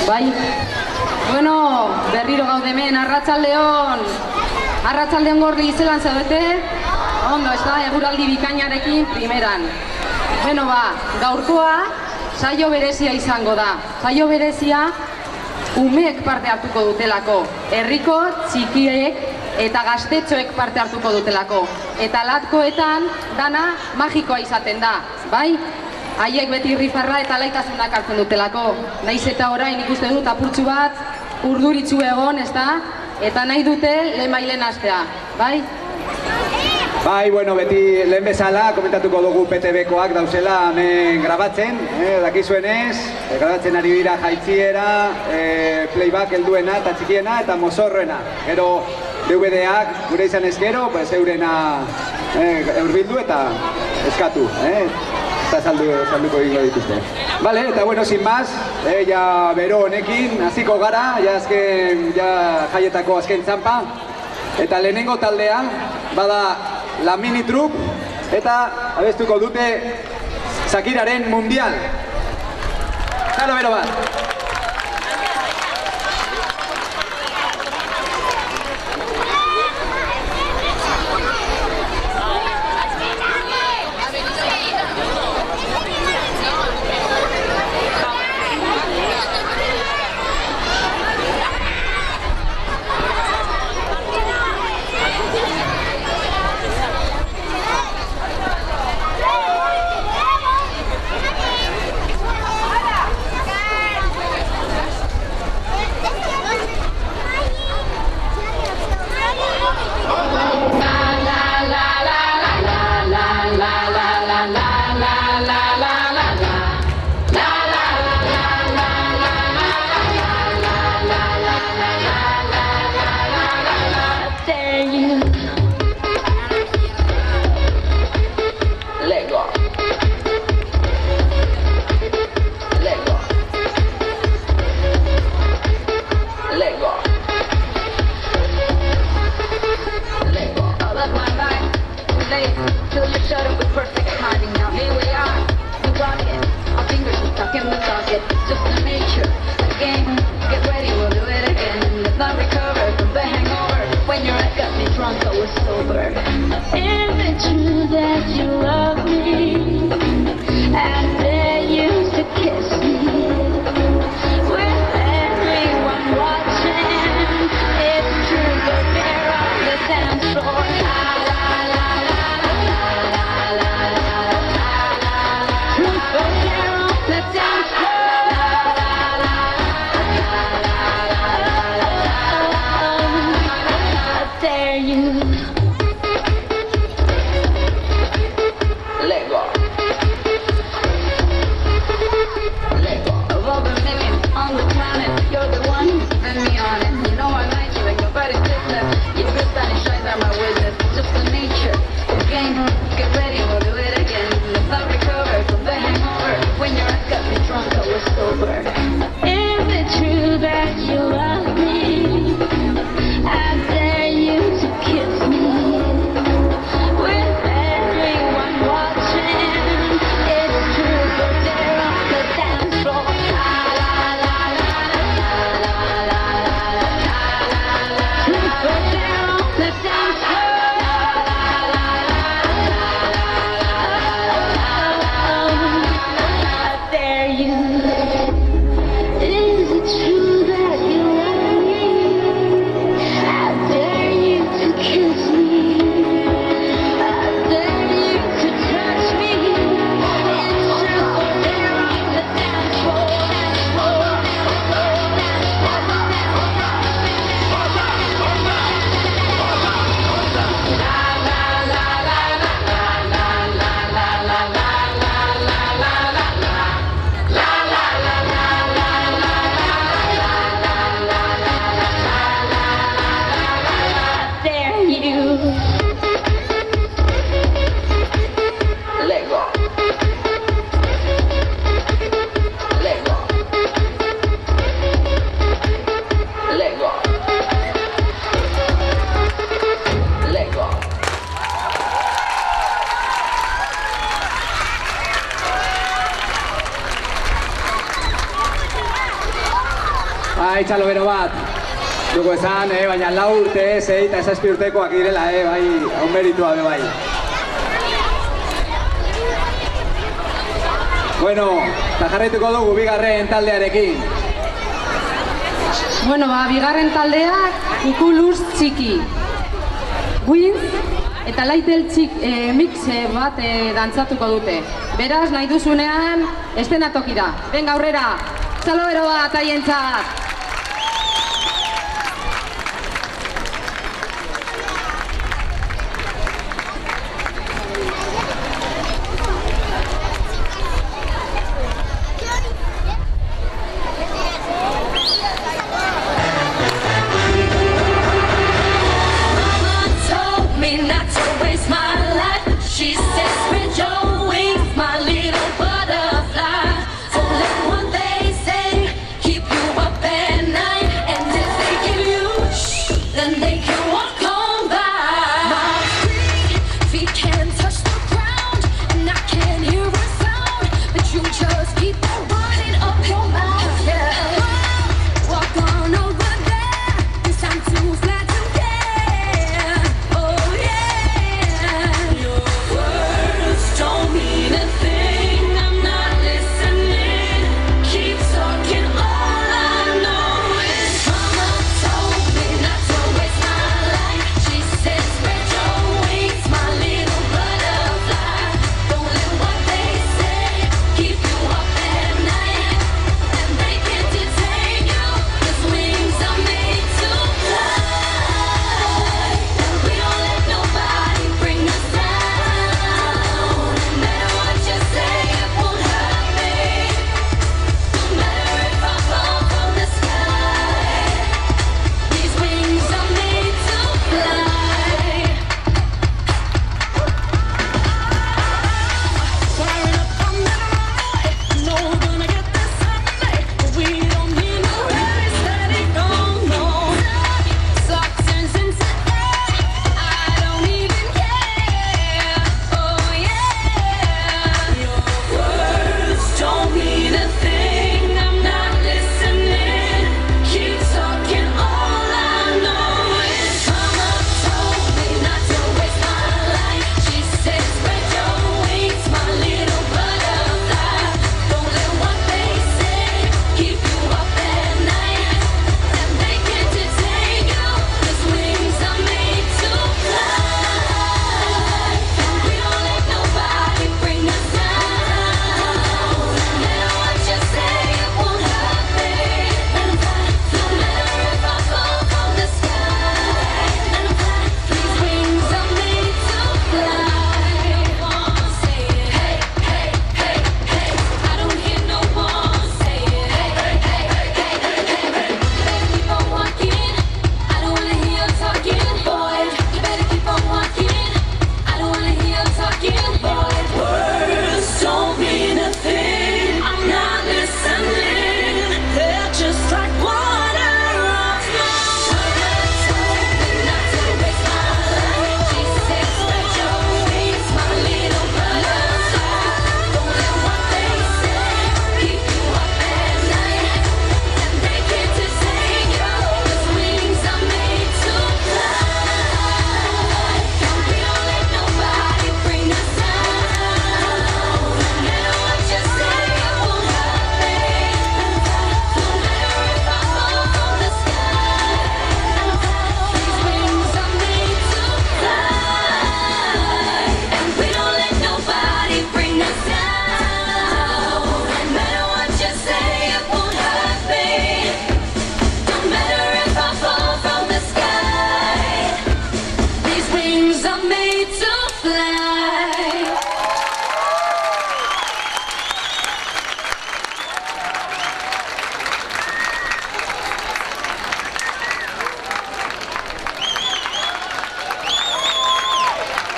Bai, bueno, berriro gaude hemen, arratsaldeon gorri izelan zaudete, ondo, ez da, eguraldi bikainarekin primeran. Bueno, gaurkoa saio berezia izango da. Saio berezia umeek parte hartuko dutelako, herriko txikiek eta gaztetxoek parte hartuko dutelako. Eta latkoetan dana magikoa izaten da, bai? Haiek beti irrifarra eta laitasunak hartzen dutelako. Naiz eta orain ikusten dut apurtxu bat urduritzu egon, ez da? Eta nahi dute lehenbailen hastea, bai? Bai, bueno, beti lehen bezala komentatuko dugu PTB-koak dauzela hemen grabatzen, dakizuenez, grabatzen ari dira jaitziera, playback helduena eta txikiena eta mozorroena. Gero DVD-ak gure izan ezkero, eurena eurbildu eta eskatu, eta salduko egingo dituzte. Vale, eta bueno, sin más, ja bero honekin hasiko gara, ja jaietako azken txampa. Eta lehenengo taldean, bada La Mini Troup, eta abestuko dute Shakiraren Mundial. Zalo bero bat. Till you shut up with perfect timing. Now here we are. Bai, txalo bero bat. Dugu esan, baina 4 urte, 6 eta 7 urtekoak direla, bai, hau meritua be bai. Bueno, eta jarraituko dugu bigarren taldearekin. Bueno, bigarren taldeak Kukuluz txiki. Wins eta Laitel mix bat dantzatuko dute. Beraz, nahi duzunean, estenatokira. Venga, aurrera, txalo bero bat haientzat.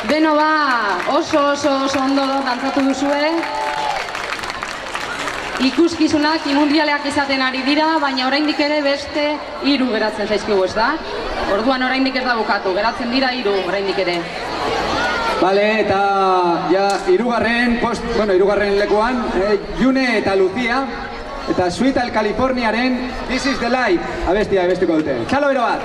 Beno oso ondo dantzatu duzue. Ikuskizunak mundialeak izaten ari dira, baina oraindik ere beste 3 geratzen zaizkigu, ez da? Orduan oraindik ez da bukatu, geratzen dira 3 oraindik ere. Bale, eta ja, hirugarren lekuan, June eta Lucia, eta Sweet Al Californiaren This is the Life abestia abestuko dute. Txalo bero bat!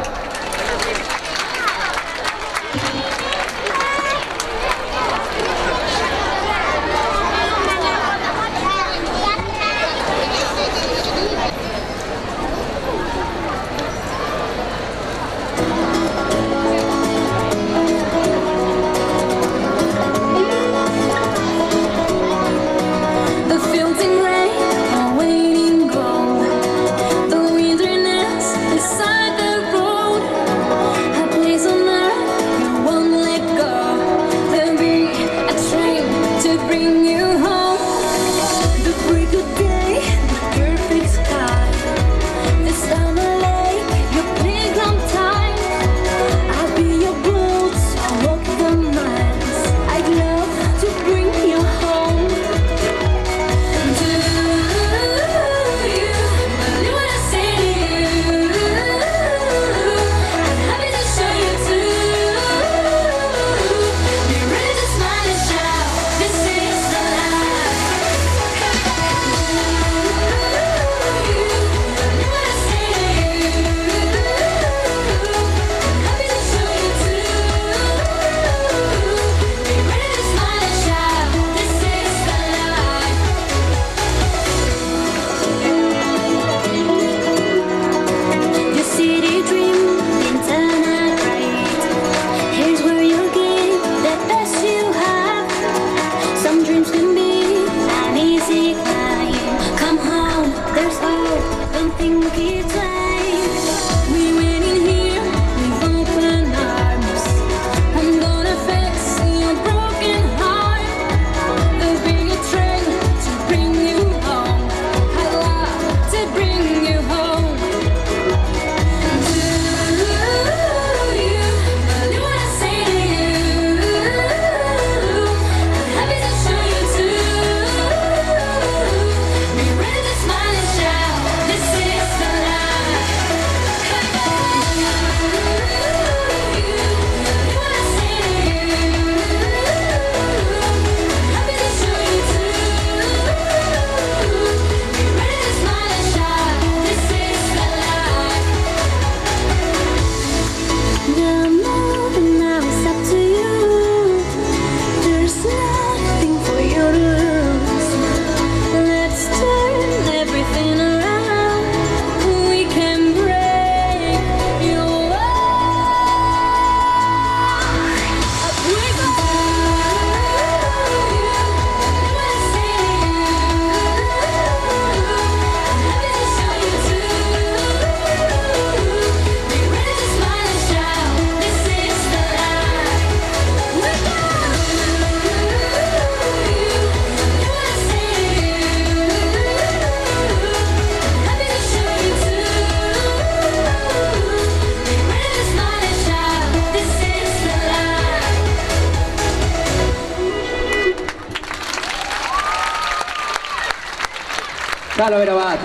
Txalo bero bat.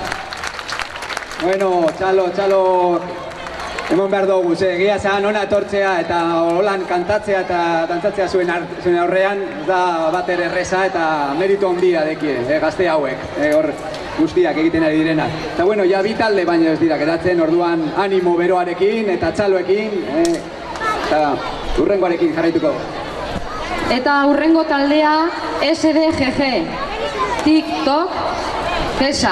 Bueno, txalo, emon behar dugu, egia zan hona etortzea eta holan kantatzea eta dantzatzea zuen aurrean, da bater erreza eta meritu ondia dekie, gazte hauek, hor guztiak egiten ari direnak. Eta bueno, ja bi talde baino ez dira geratzen, orduan animo beroarekin eta txaloekin, eta urrengoarekin jarraituko. Eta urrengo taldea SDGG, TikTok, Kesa.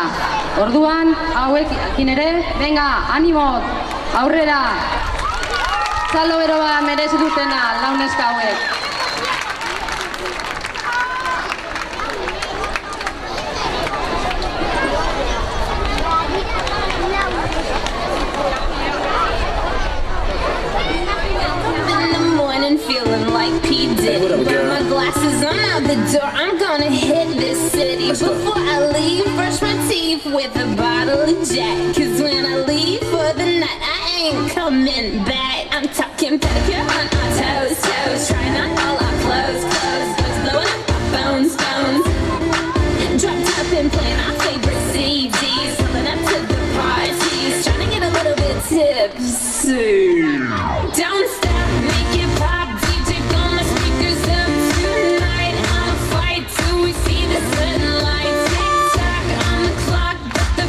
Orduan, hauekin ere, venga, animo, aurrera. Txalo bero bat merezi dutena, launeska hauek. Feeling like P. Diddy. Got my glasses, I'm out the door. I'm gonna hit this city. Before I leave, brush my teeth with a bottle of Jack. Cause when I leave for the night, I ain't coming back. I'm talking pedicure on our toes, toes. Trying on all our clothes, clothes. Blowing up our phones, phones. Dropped up and playing our favorite CDs. Pulling up to the parties. Trying to get a little bit tipsy. Don't stop, make it pop. The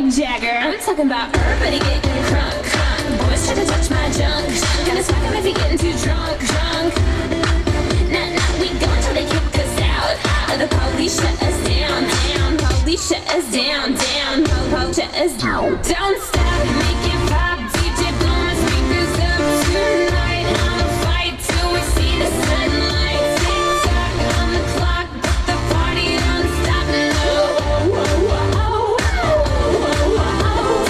Mick Jagger. I'm talking about everybody getting crunk, crunk. Boys try to touch my junk. Gonna smack him if he getting too drunk, drunk. Nah, we go until they kick us out. The police shut us down, down. Police shut us down, down. Police shut us down. Don't stop, make it pop. DJ blow my speakers up tonight. I'ma fight till we see the sunlight. Tick tock on the clock, but the party don't stop. No.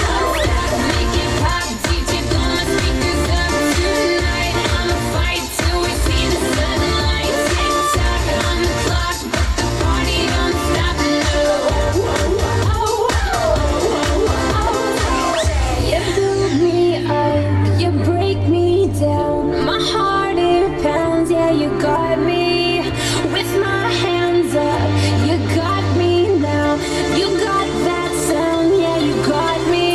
Don't stop, make it pop. DJ blow my speakers up tonight. I'ma fight till we see the sunlight. Tick tock on the clock, but the party don't stop. No. You build me up, you break me down. My heart it pounds, yeah, you got me with my hands up. You got me now, you got that sound, yeah, you got me.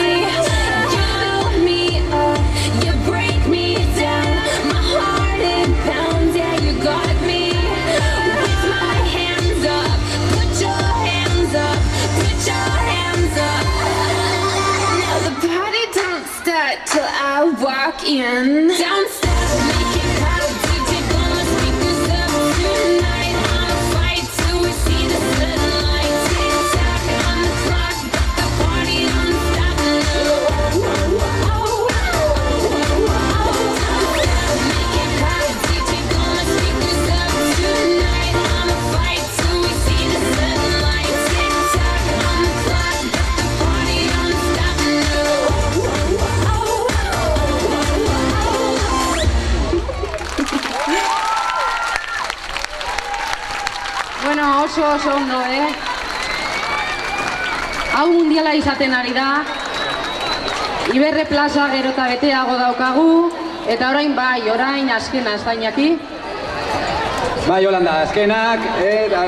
You build me up, you break me down. My heart it pounds, yeah, you got me with my hands up. Put your hands up, put your hands up. Now the party don't start till I walk in. Don't stop, make it pop. DJ blow my speakers up tonight. I'ma fight till we see the sunlight. Tick tock on the clock, but the party don't stop. No. Make it pop. DJ blow my speakers up tonight. I'ma fight till we see the sunlight. Tick tock on the clock, but the party don't stop. No. Bueno, oso ondo, Hau mundiala izaten ari da. Iberre plaza gero eta beteago daukagu. Eta orain azkena ez da Iñaki. Bai, Holanda, azkenak,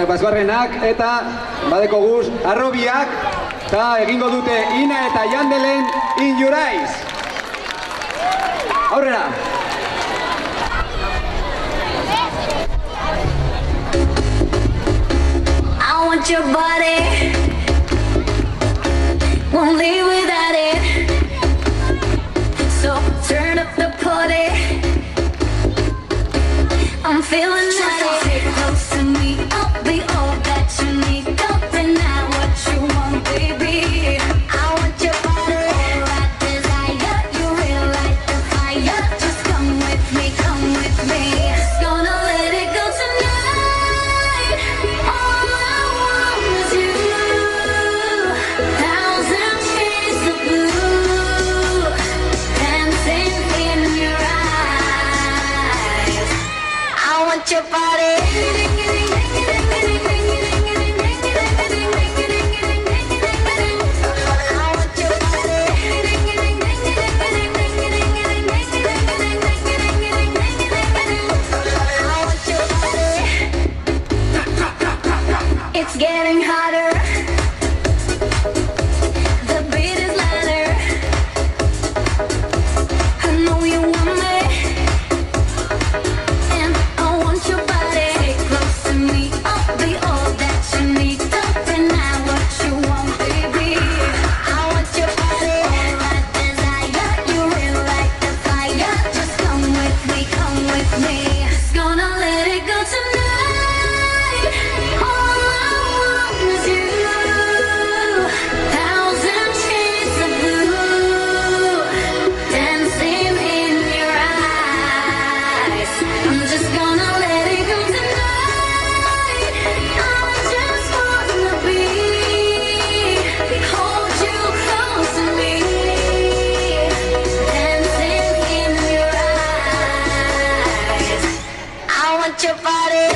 bazgarrenak, eta badeko guz, arrobiak, eta egingo dute Ina eta Yandelen In Your Eyes. Aurrera! I want your body, won't live without it. So turn up the party, I'm feeling naughty. Stay close to me, I'll be all that you need. Don't deny what you want, baby. I want your body, all right desire. You really like the fire. Just come with me, come with me. Gonna let it go tonight. All I want is you. Thousand shades of blue, dancing in your eyes. I want your body. It's getting hotter. The beat is louder. I know you want me, and I want your body. Stay close to me, I'll be all that you need. Don't deny what you want, baby. I want your body, all right desire. You really like the fire. Just come with me, come with me. Just gonna let it go tonight. All I want is you. Thousand shades of blue, dancing in your eyes. I'm just gonna let it go tonight. I just wanna hold you close to me, dancing in your eyes. I want your body.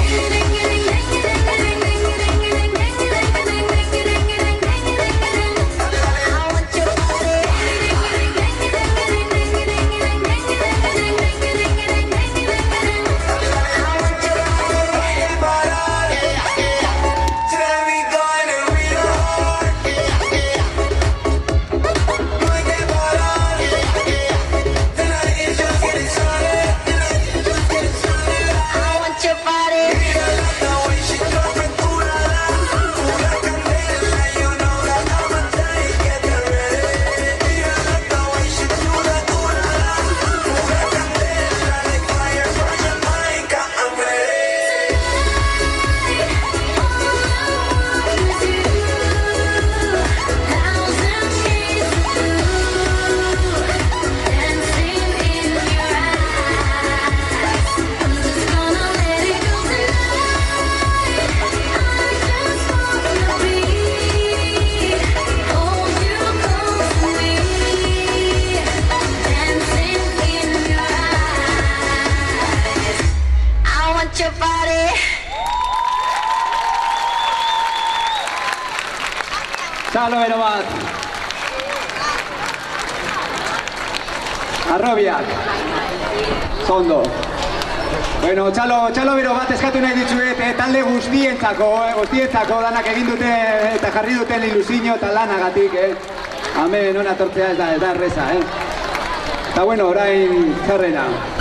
I want your body. want your body. Txalo bero bat. Arrobiak. Zondo. Bueno, txalo bero bat eskatu nahi ditzuet, talde guztientzako danak egin dute eta jarri duten ilusio eta lanagatik, Hemen hona tortzea ez da erreza, Eta bueno, orain zerrena.